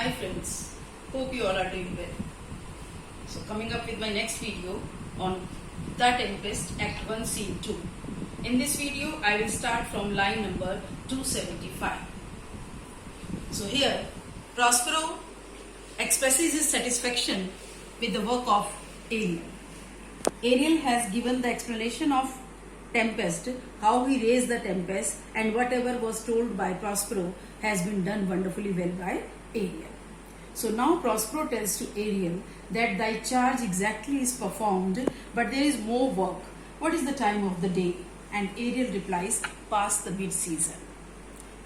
Hi friends, hope you all are doing well. So coming up with my next video on The Tempest Act 1 Scene 2. In this video I will start from line number 275. So here Prospero expresses his satisfaction with the work of Ariel. Ariel has given the explanation of Tempest, how he raised the Tempest, and whatever was told by Prospero has been done wonderfully well by Ariel. So now Prospero tells to Ariel that thy charge exactly is performed, but there is more work. What is the time of the day? And Ariel replies, past the mid-season.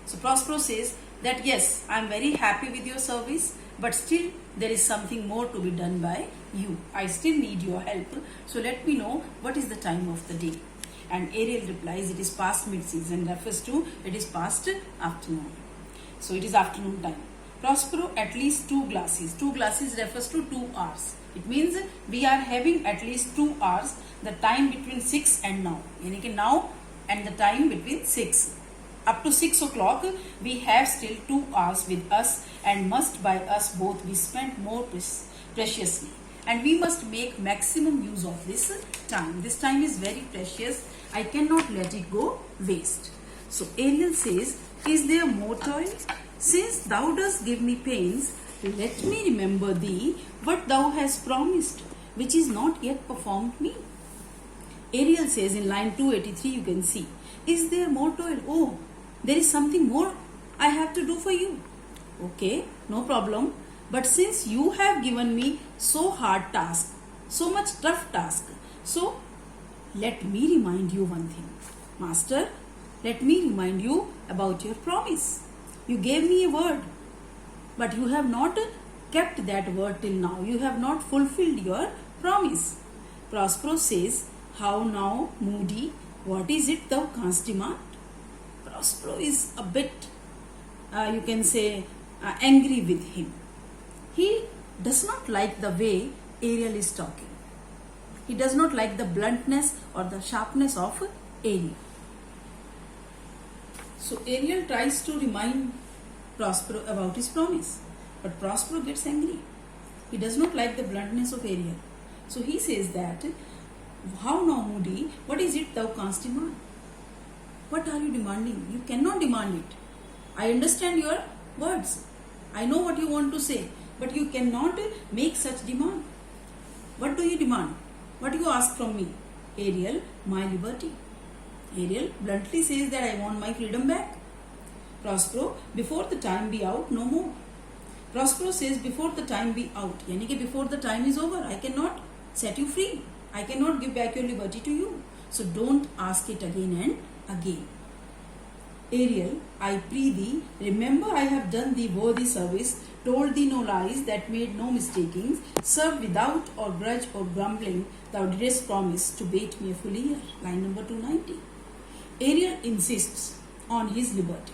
So Prospero says that yes, I am very happy with your service, but still there is something more to be done by you. I still need your help. So let me know what is the time of the day. And Ariel replies, it is past mid-season, refers to it is past afternoon. So it is afternoon time. Prospero at least 2 glasses. 2 glasses refers to 2 hours. It means we are having at least 2 hours, the time between 6 and now. Yani ki now and the time between 6. Up to 6 o'clock, we have still 2 hours with us and must by us both be spent more preciously. And we must make maximum use of this time. This time is very precious. I cannot let it go waste. So Ariel says, is there more toil? Since thou dost give me pains, let me remember thee what thou hast promised, which is not yet performed me. Ariel says in line 283, you can see, is there more toil? Oh, there is something more I have to do for you. Okay, no problem. But since you have given me so hard task, so much tough task, so let me remind you one thing. Master, let me remind you about your promise. You gave me a word, but you have not kept that word till now. You have not fulfilled your promise. Prospero says, how now, moody, what is it thou canst demand? Prospero is a bit, you can say, angry with him. He does not like the way Ariel is talking. He does not like the bluntness or the sharpness of Ariel. So Ariel tries to remind Prospero about his promise. But Prospero gets angry. He does not like the bluntness of Ariel. So he says that, how now, Moody, what is it thou canst demand? What are you demanding? You cannot demand it. I understand your words. I know what you want to say. But you cannot make such demand. What do you demand? What do you ask from me? Ariel, my liberty. Ariel bluntly says that I want my freedom back. Prospero, before the time be out, no more. Prospero says before the time be out. Yani ki before the time is over, I cannot set you free. I cannot give back your liberty to you. So don't ask it again and again. Ariel, I pray thee, remember I have done thee worthy service, told thee no lies, that made no mistakings, served without or grudge or grumbling, thou didst promise to bait me a full year. Line number 290. Ariel insists on his liberty.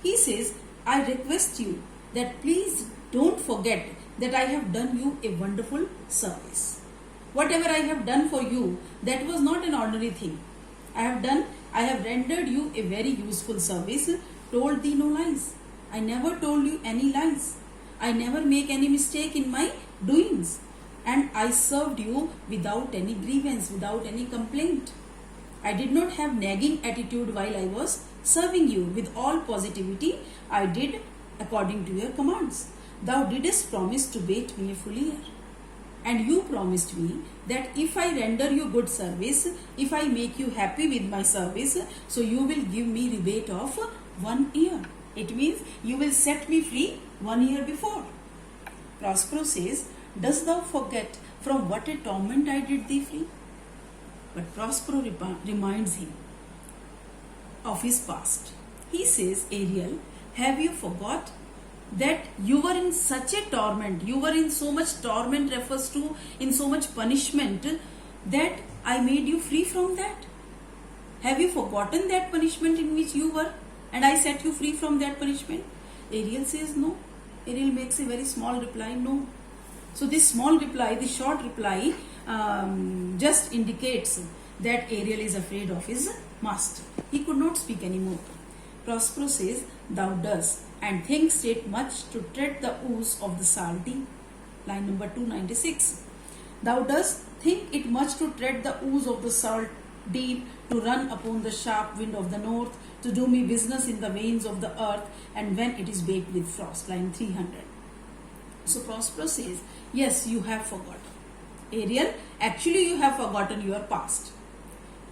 He says, I request you that please don't forget that I have done you a wonderful service. Whatever I have done for you, that was not an ordinary thing. I have rendered you a very useful service, told thee no lies. I never told you any lies. I never make any mistake in my doings. And I served you without any grievance, without any complaint. I did not have nagging attitude while I was serving you. With all positivity, I did according to your commands. Thou didst promise to bait me a full year. And you promised me that if I render you good service, if I make you happy with my service, so you will give me rebate of 1 year. It means you will set me free 1 year before. Prospero says, dost thou forget from what a torment I did thee free? But Prospero reminds him of his past. He says, Ariel, have you forgot that you were in such a torment, you were in so much torment, refers to in so much punishment, that I made you free from that? Have you forgotten that punishment in which you were and I set you free from that punishment? Ariel says no. Ariel makes a very small reply, no. So this small reply, this short reply just indicates that Ariel is afraid of his master. He could not speak anymore. Prospero says, thou dost, and thinkst it much to tread the ooze of the salty. Line number 296. Thou dost think it much to tread the ooze of the salt deep, to run upon the sharp wind of the north, to do me business in the veins of the earth, and when it is baked with frost. Line 300. So Prospero says, yes, you have forgotten. Ariel, actually you have forgotten your past.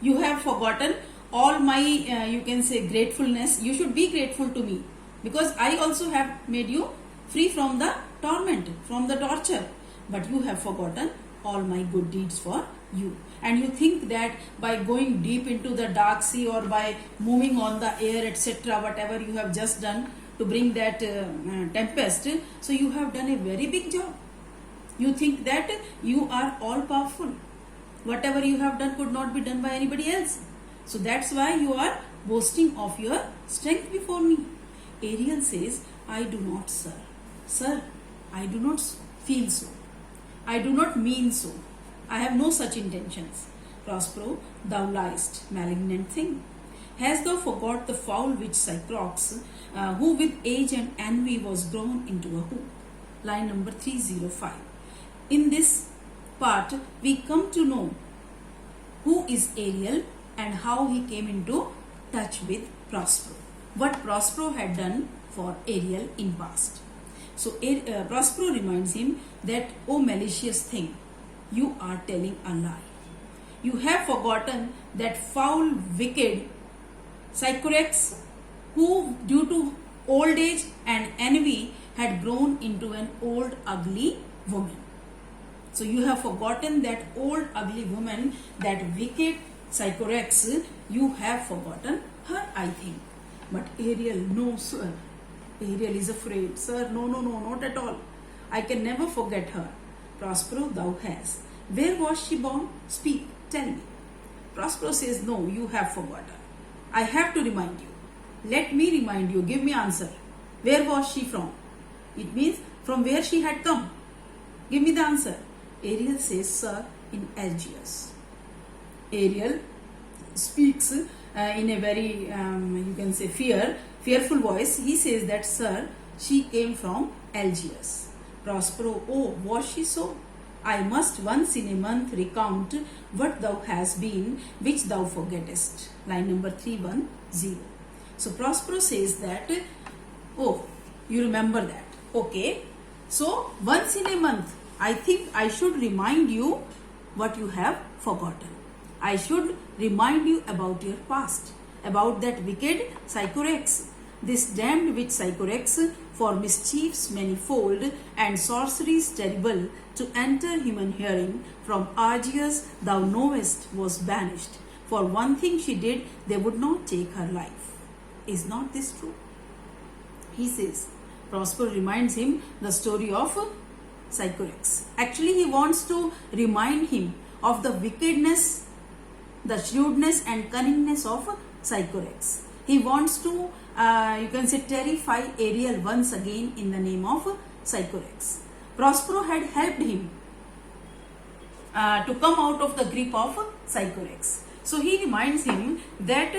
You have forgotten all my, you can say, gratefulness. You should be grateful to me, because I also have made you free from the torment, from the torture. But you have forgotten all my good deeds for you. And you think that by going deep into the dark sea, or by moving on the air, etc., whatever you have just done to bring that tempest, so you have done a very big job. You think that you are all powerful. Whatever you have done could not be done by anybody else. So that's why you are boasting of your strength before me. Ariel says, I do not, sir. Sir, I do not feel so. I do not mean so. I have no such intentions. Prospero, thou liest, malignant thing. Hast thou forgot the foul witch Cycrox, who with age and envy was grown into a hoop? Line number 305. In this part, we come to know who is Ariel and how he came into touch with Prospero. What Prospero had done for Ariel in past. So Prospero reminds him that, O malicious thing, you are telling a lie. You have forgotten that foul, wicked Sycorax, who due to old age and envy had grown into an old ugly woman. So you have forgotten that old ugly woman, that wicked Sycorax. You have forgotten her, I think. But Ariel, no, sir. Ariel is afraid. Sir, no, not at all. I can never forget her. Prospero, thou hast. Where was she born? Speak, tell me. Prospero says, no, you have forgotten. I have to remind you. Let me remind you. Give me answer. Where was she from? It means from where she had come. Give me the answer. Ariel says, sir, in Algiers. Ariel speaks in a very, you can say, fearful voice. He says that, sir, she came from Algiers. Prospero, oh, was she so? I must once in a month recount what thou hast been, which thou forgettest. Line number 310. So Prospero says that, oh, you remember that. Okay. So once in a month, I think I should remind you what you have forgotten. I should remind you about your past, about that wicked Sycorax, this damned witch Sycorax, for mischiefs manifold and sorceries terrible to enter human hearing, from Argius thou knowest was banished. For one thing she did, they would not take her life. Is not this true? He says, Prospero reminds him the story of Sycorax. Actually, he wants to remind him of the wickedness, the shrewdness and cunningness of Sycorax. He wants to, you can say, terrify Ariel once again in the name of Sycorax. Prospero had helped him to come out of the grip of Sycorax. So he reminds him that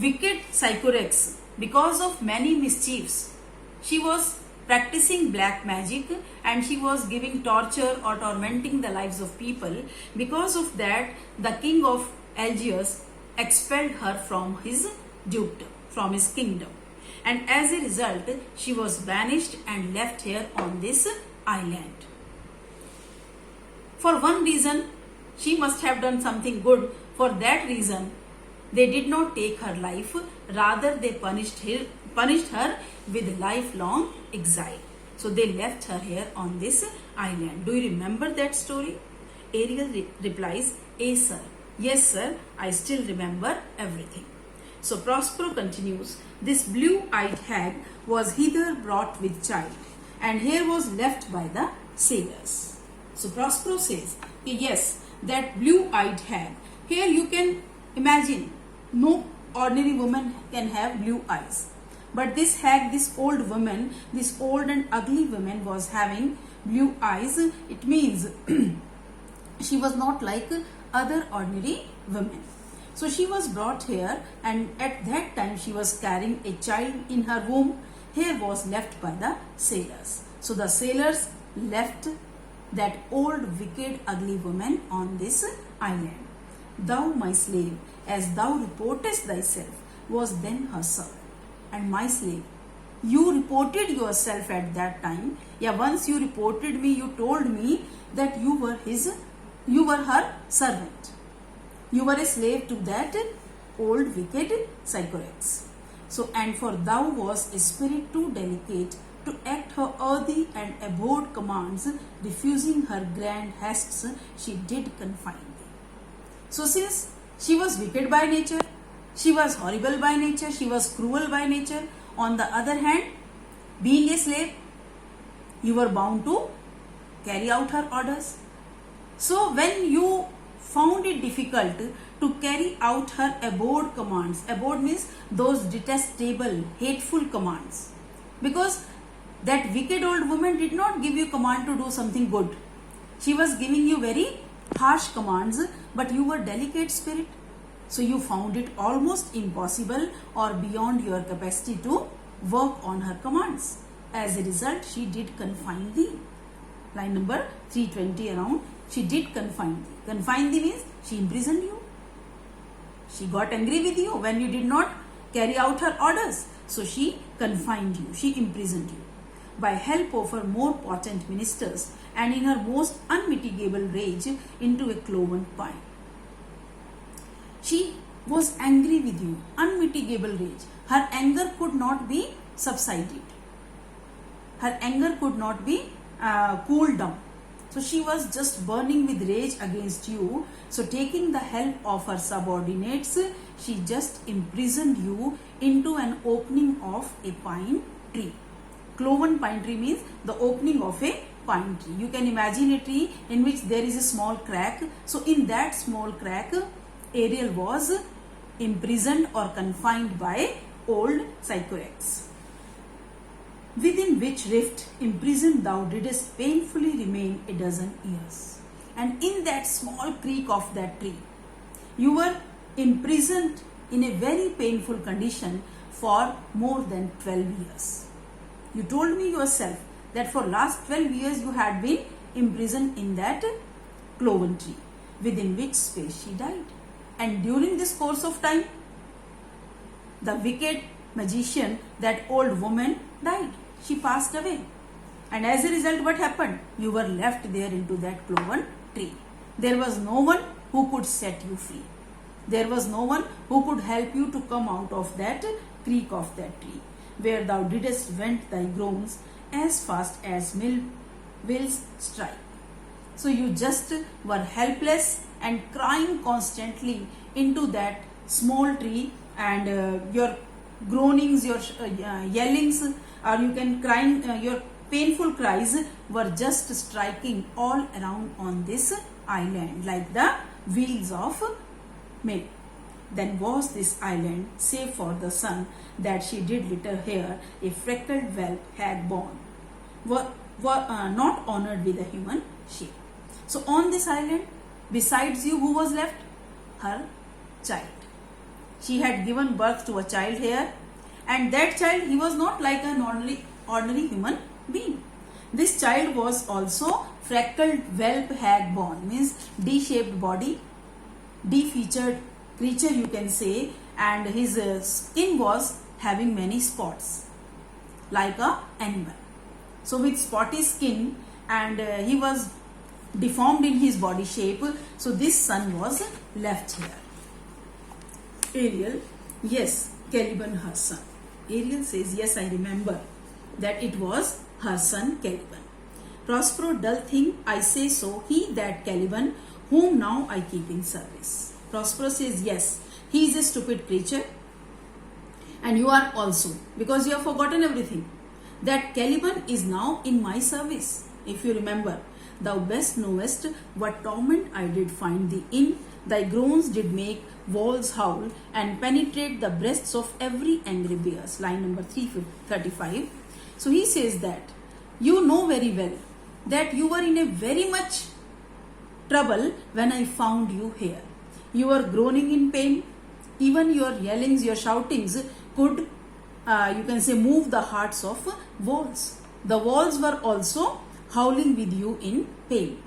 wicked Sycorax, because of many mischiefs, she was practicing black magic and she was giving torture or tormenting the lives of people. Because of that, the king of Algiers expelled her from his dukedom, from his kingdom. And as a result, she was banished and left here on this island. For one reason, she must have done something good. For that reason, they did not take her life. Rather, they punished her with lifelong exile. So they left her here on this island. Do you remember that story? Ariel replies, sir. Yes, sir, I still remember everything. So Prospero continues, this blue-eyed hag was hither brought with child, and here was left by the sailors. So Prospero says, yes, that blue-eyed hag. Here you can imagine, no ordinary woman can have blue eyes. But this hag, this old woman, this old and ugly woman was having blue eyes. It means she was not like other ordinary women. So she was brought here, and at that time she was carrying a child in her womb. Here was left by the sailors. So the sailors left that old, wicked, ugly woman on this island. Thou, my slave, as thou reportest thyself, was then her servant. And my slave, you reported yourself at that time. Yeah, once you reported me, you told me that you were her servant. You were a slave to that old, wicked Sycorax. So, and for thou was a spirit too delicate to act her earthy and abhorred commands, refusing her grand hastes, she did confine thee. So, since she was wicked by nature, she was horrible by nature, she was cruel by nature, on the other hand, being a slave, you were bound to carry out her orders. So, when you found it difficult to carry out her abhorred commands, abhorred means those detestable, hateful commands, because that wicked old woman did not give you command to do something good. She was giving you very harsh commands, but you were delicate spirit. So you found it almost impossible or beyond your capacity to work on her commands. As a result, she did confine thee. Line number 320 around, she did confine thee. Confine thee means she imprisoned you. She got angry with you when you did not carry out her orders. So she confined you, she imprisoned you. By help of her more potent ministers and in her most unmitigable rage into a cloven pine. She was angry with you, unmitigable rage. Her anger could not be subsided. Her anger could not be cooled down. So she was just burning with rage against you. So taking the help of her subordinates, she just imprisoned you into an opening of a pine tree. Cloven pine tree means the opening of a pine tree. You can imagine a tree in which there is a small crack. So in that small crack, Ariel was imprisoned or confined by old Sycorax. Within which rift imprisoned thou didst painfully remain a dozen years. And in that small creek of that tree, you were imprisoned in a very painful condition for more than 12 years. You told me yourself that for last 12 years you had been imprisoned in that cloven tree, within which space she died. And during this course of time, the wicked magician, that old woman, died. She passed away. And as a result, what happened? You were left there into that cloven tree. There was no one who could set you free. There was no one who could help you to come out of that creek of that tree, where thou didst vent thy groans as fast as mill wheels strike. So you just were helpless and crying constantly into that small tree, and your groanings, your yellings, or you can crying, your painful cries were just striking all around on this island like the wheels of mill. Then was this island, save for the sun that she did litter here, a freckled whelp hag born, were not honored with a human shape. So on this island, besides you, who was left? Her child. She had given birth to a child here, and that child, he was not like an ordinary human being. This child was also freckled whelp hag born, means D-shaped body, D-featured creature you can say, and his skin was having many spots like a animal. So with spotty skin, and he was deformed in his body shape. So this son was left here. Ariel, yes, Caliban her son. Ariel says, yes, I remember that it was her son Caliban. Prospero, dull thing, I say so, he that Caliban, whom now I keep in service. Prospero says, yes, he is a stupid creature, and you are also, because you have forgotten everything, that Caliban is now in my service. If you remember, thou best knowest what torment I did find thee in. Thy groans did make walls howl and penetrate the breasts of every angry bears. Line number 335. So he says that you know very well that you were in a very much trouble when I found you here. you were groaning in pain. Even your yellings, your shoutings could, you can say, move the hearts of walls. The walls were also howling with you in pain.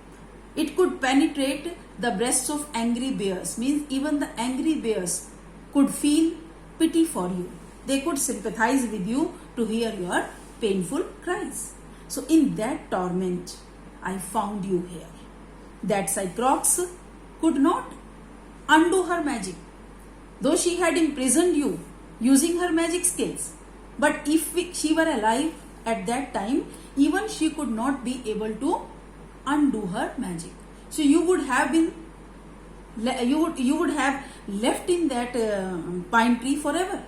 It could penetrate the breasts of angry bears, means even the angry bears could feel pity for you. They could sympathize with you to hear your painful cries. So in that torment, I found you here. That Cyclops could not undo her magic, though she had imprisoned you using her magic skills. But if she were alive at that time, even she could not be able to undo her magic. So you would have been, you would have left in that pine tree forever.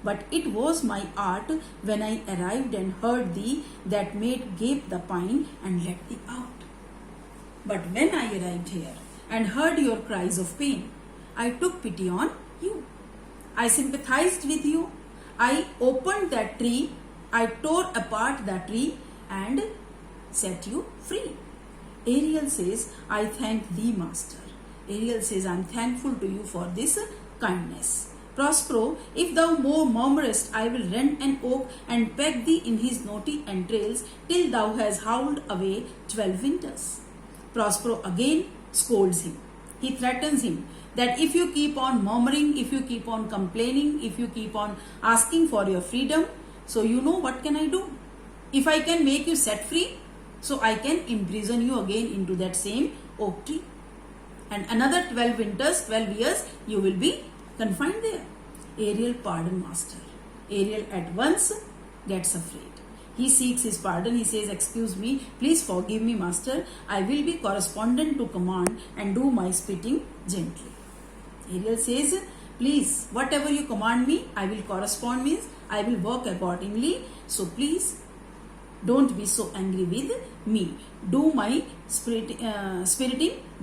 But it was my art when I arrived and heard thee that made gape the pine and let thee out. But when I arrived here and heard your cries of pain, I took pity on you. I sympathized with you. I opened that tree. I tore apart that tree and set you free. Ariel says, I thank thee, master. Ariel says, I am thankful to you for this kindness. Prospero, if thou more murmurest, I will rend an oak and peg thee in his knotty entrails till thou hast howled away 12 winters. Prospero again scolds him. He threatens him that if you keep on murmuring, if you keep on complaining, if you keep on asking for your freedom, so you know what can I do? If I can make you set free, so I can imprison you again into that same oak tree. And another 12 winters, 12 years, you will be confined there. Ariel, pardon master. Ariel at once gets afraid. He seeks his pardon. He says, excuse me, please forgive me, master. I will be correspondent to command and do my spitting gently. Ariel says, please, whatever you command me, I will correspond, means I will work accordingly. So please, don't be so angry with me. Do my spiriting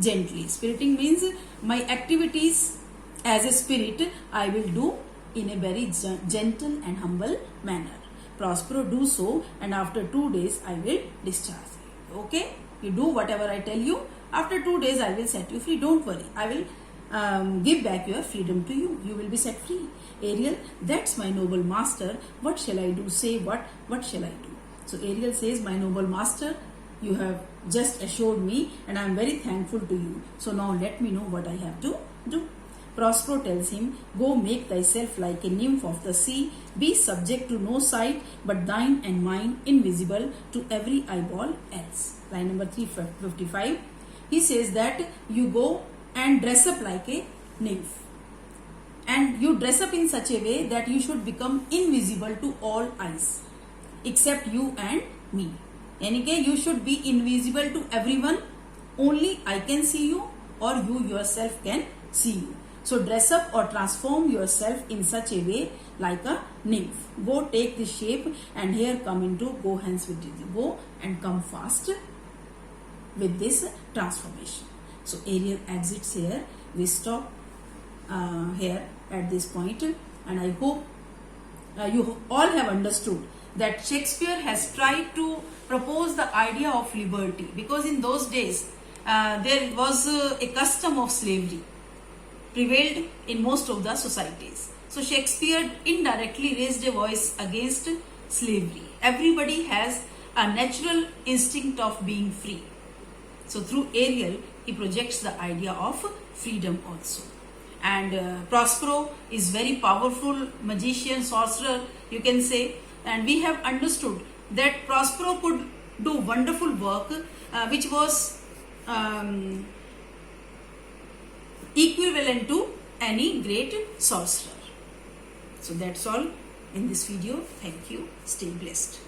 gently. Spiriting means my activities as a spirit I will do in a very gentle and humble manner. Prospero, do so, and after 2 days I will discharge you. Okay? You do whatever I tell you. After 2 days I will set you free. Don't worry. I will give back your freedom to you. You will be set free. Ariel, that's my noble master. What shall I do? Say what shall I do? So Ariel says, my noble master, you have just assured me and I am very thankful to you. So now let me know what I have to do. Prospero tells him, go make thyself like a nymph of the sea, be subject to no sight but thine and mine, invisible to every eyeball else. Line number 355. He says that you go and dress up like a nymph. And you dress up in such a way that you should become invisible to all eyes, except you and me. Anyway, you should be invisible to everyone. Only I can see you or you yourself can see you. So dress up or transform yourself in such a way like a nymph. Go take this shape and here come into, go hence with it. Go and come fast with this transformation. So Ariel exits here. We stop here at this point, and I hope you all have understood that Shakespeare has tried to propose the idea of liberty, because in those days there was a custom of slavery prevailed in most of the societies. So Shakespeare indirectly raised a voice against slavery. Everybody has a natural instinct of being free. So through Ariel, he projects the idea of freedom also. And Prospero is very powerful magician, sorcerer, you can say. And we have understood that Prospero could do wonderful work which was equivalent to any great sorcerer. So that's all in this video. Thank you. Stay blessed.